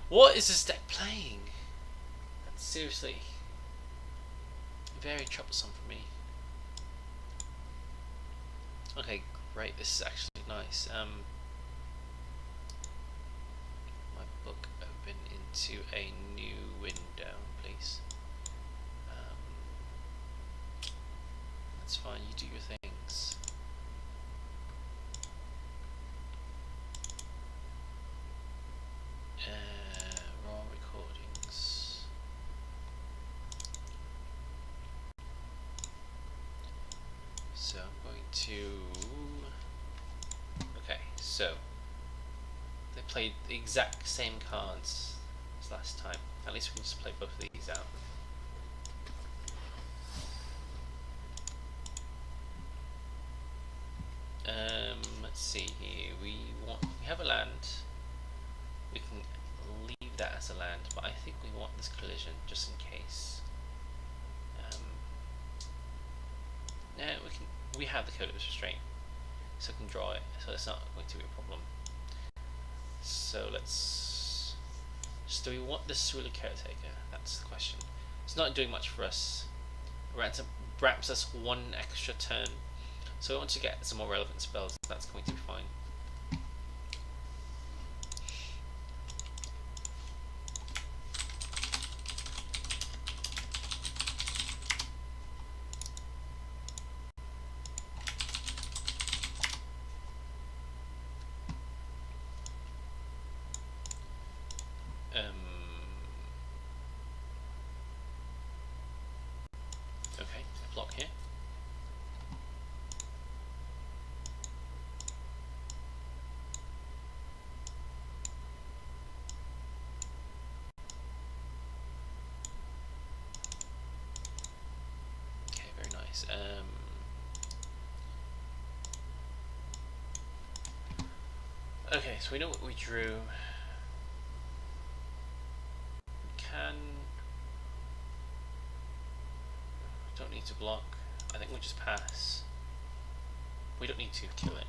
What is this deck playing? That's seriously very troublesome for me. Okay, great. This is actually nice. My book open into a new window, please. That's fine. You do your things. Raw recordings. So I'm going to. Okay, so they played the exact same cards as last time. At least we can just play both of these out. Let's see here. We have a land. We can leave that as a land, but I think we want this collision just in case. Yeah, we have the code of restraint, so we can draw it. So it's not going to be a problem. So let's. Do we want this Ruler Caretaker? That's the question. It's not doing much for us. Wraps us one extra turn. So we want to get some more relevant spells. That's going to be fine. Okay, block here. Okay, very nice. Okay, so we know what we drew. Don't need to block. I think we'll just pass. We don't need to kill it.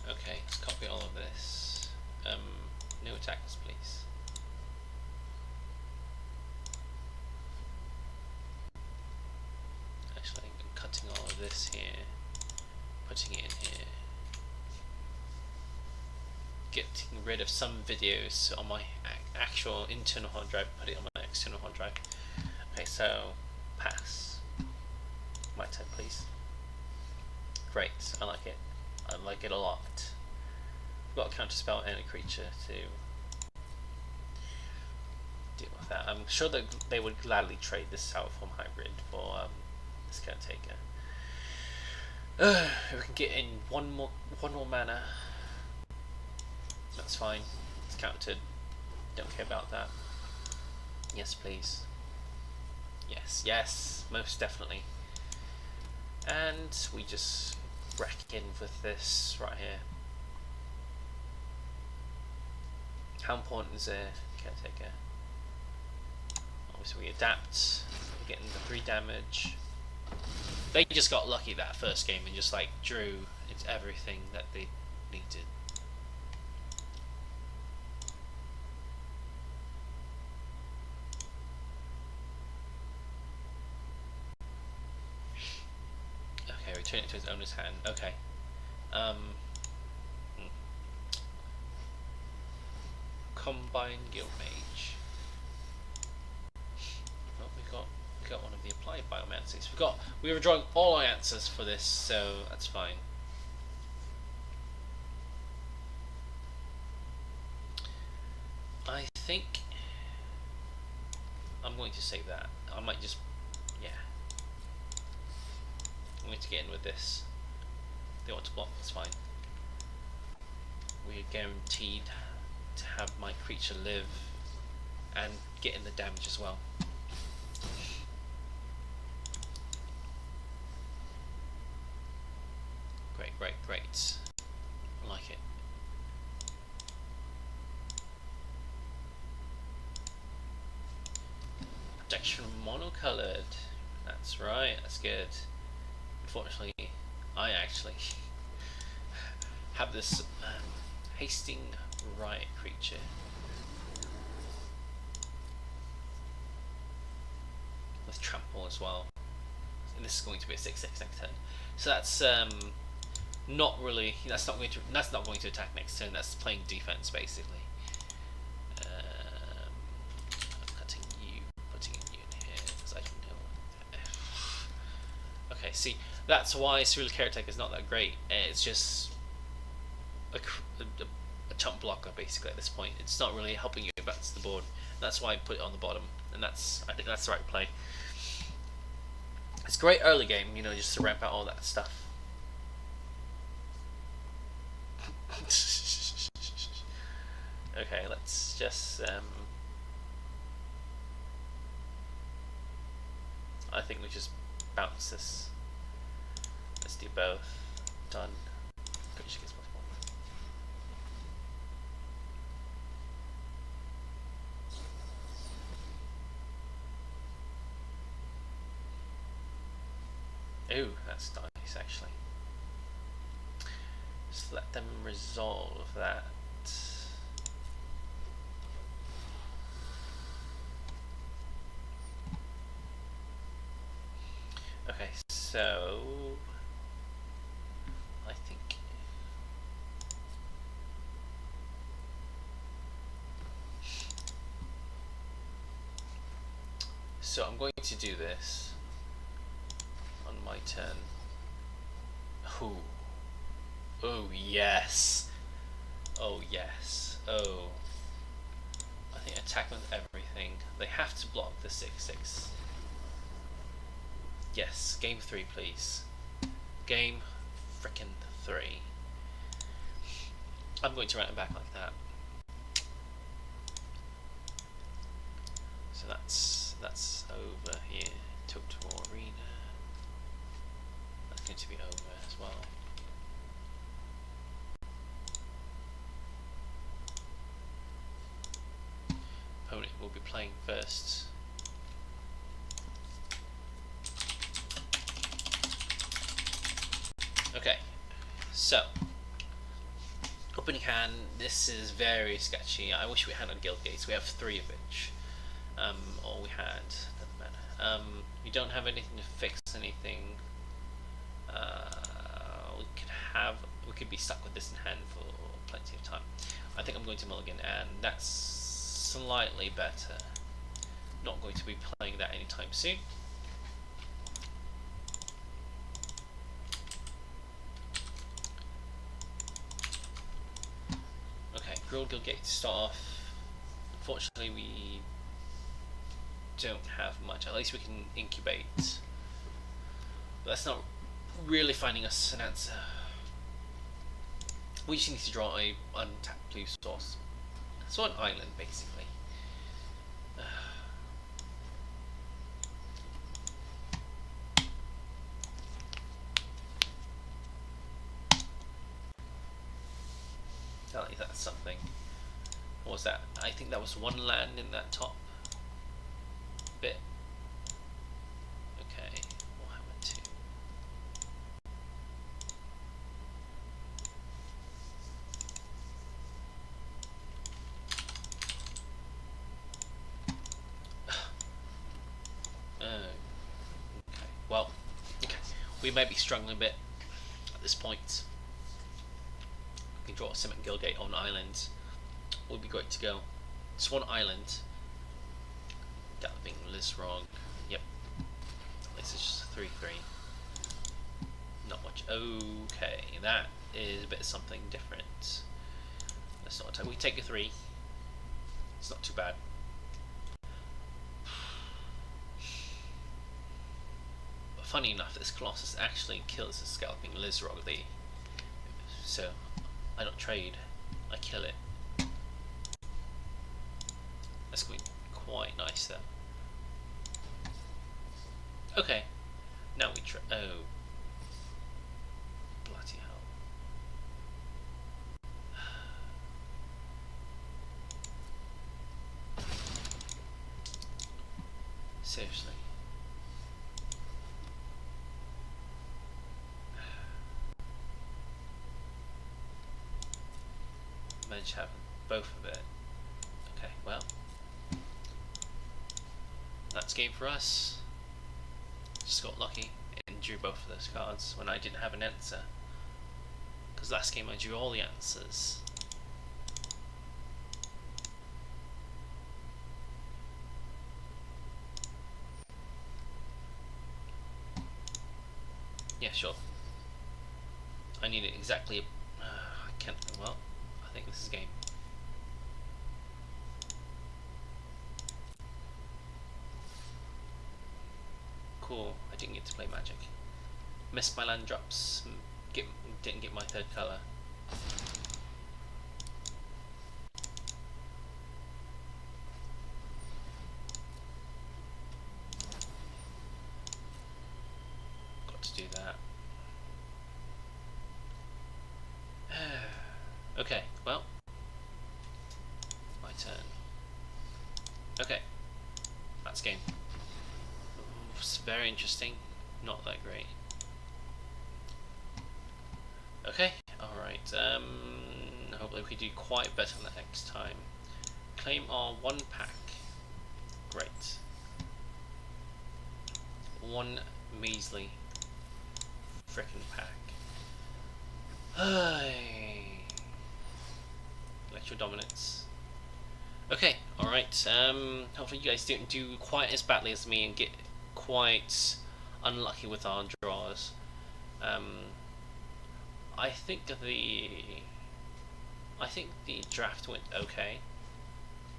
Okay, let's copy all of this. No attacks, please. Actually, I'm cutting all of this here, putting it in here. Getting rid of some videos on my actual internal hard drive, put it on my external hard drive. Okay, so pass. My turn, please. Great, I like it. I like it a lot. I've got a counterspell and a creature to deal with that. I'm sure that they would gladly trade this Sourform hybrid for this Caretaker. If we can get in one more mana. That's fine. It's countered. Don't care about that. Yes, please. Yes, most definitely. And we just rack in with this right here. How important is a Caretaker? Obviously we adapt. We're getting the 3 damage. They just got lucky that first game and just like drew into everything that they needed. Turn it to his owner's hand. Okay. Hmm. Combine Guild Mage. Well, we got one of the applied biomancies. We were drawing all our answers for this, so that's fine. I think I'm going to save that. I might just, yeah. I'm going to get in with this. They want to block, that's fine. We're guaranteed to have my creature live and get in the damage as well. Great, great, great. I like it. Protection monocolored. That's right, that's good. Unfortunately, I actually have this hasting riot creature. With trample as well. And this is going to be a 6/6 next turn. So that's not really. That's not going to attack next turn. That's playing defense basically. Cutting you, putting you in here because I don't know. Okay, see, that's why Cereal Caretaker is not that great. It's just a chump blocker basically at this point. It's not really helping you advance the board. That's why I put it on the bottom, and I think that's the right play. It's great early game, you know, just to ramp out all that stuff. Okay, let's just I think we just bounce this. Let's do both. Done. Creature gets possible. Ooh, that's nice actually. Just let them resolve that. Okay, so I think so I'm going to do this on my turn. Ooh. Oh yes. Oh yes. Oh. I think attack with everything. They have to block the 6/6. Yes, game 3 please. Game frickin' 3. I'm going to run it back like that. So that's over here. Total Arena. That's going to be over as well. Opponent will be playing first. Okay, so opening hand. This is very sketchy. I wish we had on Guild Gates. We have 3 of each. All we had doesn't matter. We don't have anything to fix anything. We could be stuck with this in hand for plenty of time. I think I'm going to mulligan, and that's slightly better. Not going to be playing that anytime soon. Okay, Guild Gate to start off. Unfortunately, we don't have much. At least we can incubate. But that's not really finding us an answer. We just need to draw a untapped blue source. So an island, basically. Tell me that's something. What was that? I think that was 1 land in that top bit. Okay, we'll have a 2. Okay, well, okay. We might be struggling a bit at this point. We can draw a Cement Guildgate on island. Would be great to go. Swan Island. Galloping Lizrog. Yep. This is just a 3-3. Not much. Okay, that is a bit of something different. That's not a we take a 3. It's not too bad. But funny enough, this Colossus actually kills the Scalping Lizrog. So I don't trade. I kill it. That's going to be quite nice though. Okay. Now we try. Oh. Bloody hell. Seriously. Managed to have both of it. Okay, well. That's game for us. Just got lucky and drew both of those cards when I didn't have an answer. Because last game I drew all the answers. Yeah, sure. I need it exactly. I can't. Well, I think this is game. Cool. I didn't get to play Magic. Missed my land drops. Didn't get my third color. Got to do that. Okay, well, my turn. Okay, that's game. It's very interesting, not that great. Okay, alright, hopefully we do quite better than that next time. Claim our 1 pack. Great. 1 measly frickin' pack. Electro Dominance. Okay, alright, hopefully you guys didn't do quite as badly as me and get quite unlucky with our draws. I think the draft went okay.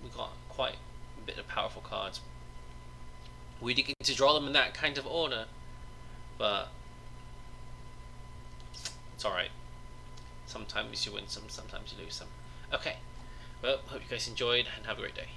We got quite a bit of powerful cards. We didn't get to draw them in that kind of order, but it's alright. Sometimes you win some, sometimes you lose some. Okay, well, hope you guys enjoyed and have a great day.